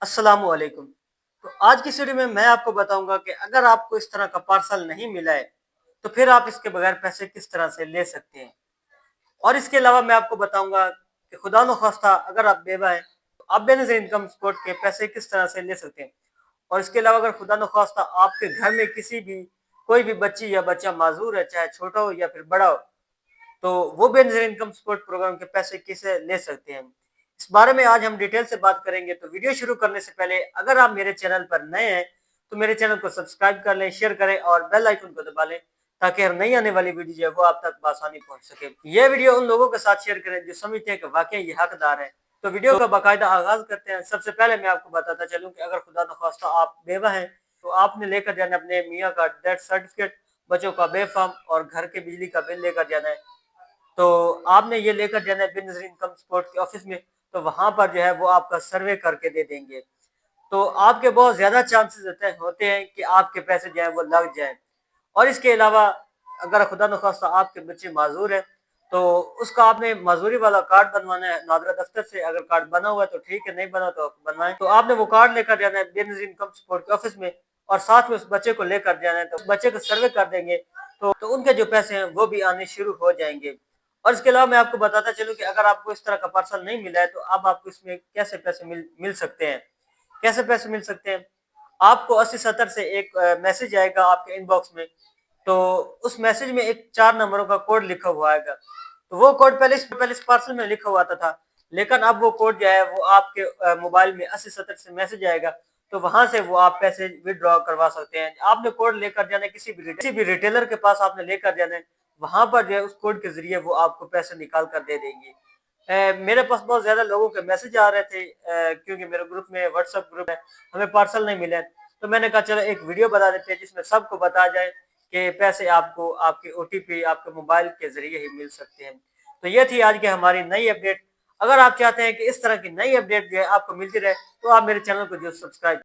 अस्सलामु अलैकुम। तो आज की इस वीडियो में मैं आपको बताऊंगा कि अगर आपको इस तरह का पार्सल नहीं मिला है तो फिर आप इसके बगैर पैसे किस तरह से ले सकते हैं। और इसके अलावा मैं आपको बताऊंगा कि खुदा न खास्ता अगर आप बेवा हैं तो आप बेनज़ीर इनकम सपोर्ट के पैसे किस तरह से ले सकते हैं। और इसके अलावा अगर खुदा न खास्ता आपके घर में किसी भी कोई भी बच्ची या बच्चा माजूर है, चाहे छोटा हो या फिर बड़ा हो, तो वो बेनज़ीर इनकम सपोर्ट प्रोग्राम के पैसे कैसे ले सकते हैं, इस बारे में आज हम डिटेल से बात करेंगे। तो वीडियो शुरू करने से पहले अगर आप मेरे चैनल पर नए हैं तो मेरे चैनल को सब्सक्राइब कर लें, शेयर करें और बेल आइकन को दबा लें ताकि हर नई आने वाली वीडियो जो है वो आप तक बआसानी पहुंच सके। ये वीडियो उन लोगों के साथ शेयर करें जो समझते हैं कि वाकई ये हकदार है। तो वीडियो का बाकायदा आगाज करते हैं। सबसे पहले मैं आपको बताता चलूं कि अगर खुदा न खास्ता आप बेवा हैं तो आपने लेकर जाना अपने मियाँ का डेथ सर्टिफिकेट, बच्चों का बे फॉर्म और घर के बिजली का बिल लेकर जाना है। तो आपने ये लेकर जाना है बेनज़ीर इनकम सपोर्ट के ऑफिस में। तो वहां पर जो है वो आपका सर्वे करके दे देंगे। तो आपके बहुत ज्यादा चांसेस होते हैं कि आपके पैसे जो है वो लग जाए। और इसके अलावा अगर खुदा न खास्ता आपके बच्चे माजूर है तो उसका आपने माजूरी वाला कार्ड बनवाना है नादरा दफ्तर से। अगर कार्ड बना हुआ है तो ठीक है, नहीं बना तो बनवाएं। तो आपने वो कार्ड लेकर जाना है बेनज़ीर इनकम सपोर्ट के ऑफिस में और साथ में उस बच्चे को लेकर जाना है। तो उस बच्चे को सर्वे कर देंगे तो उनके जो पैसे हैं वो भी आने शुरू हो जाएंगे। और इसके अलावा मैं आपको बताता चलूं कि अगर आपको इस तरह का पार्सल नहीं मिला है तो अब आपको इसमें कैसे पैसे मिल सकते हैं। कैसे पैसे मिल सकते हैं? आपको 8070 से एक मैसेज आएगा आपके इनबॉक्स में। तो उस मैसेज में एक 4 नंबरों का कोड लिखा हुआ आएगा। तो वो कोड पहले इस पार्सल में लिखा हुआ आता था, लेकिन अब वो कोड जो है वो आपके मोबाइल में 8070 से मैसेज आएगा। तो वहां से वो आप पैसे विड्रॉ करवा सकते हैं। आपने कोड लेकर जाना है किसी भी रिटेलर के पास आपने लेकर जाना है। वहां पर जो है उस कोड के जरिए वो आपको पैसे निकाल कर दे देंगे। मेरे पास बहुत ज्यादा लोगों के मैसेज आ रहे थे क्योंकि मेरे ग्रुप में व्हाट्सएप ग्रुप है, हमें पार्सल नहीं मिले। तो मैंने कहा चलो एक वीडियो बना देते हैं जिसमें सबको बताया जाए कि पैसे आपको आपके ओटीपी आपके मोबाइल के जरिए ही मिल सकते हैं। तो ये थी आज की हमारी नई अपडेट। अगर आप चाहते हैं कि इस तरह की नई अपडेट जो है आपको मिलती रहे तो आप मेरे चैनल को जो सब्सक्राइब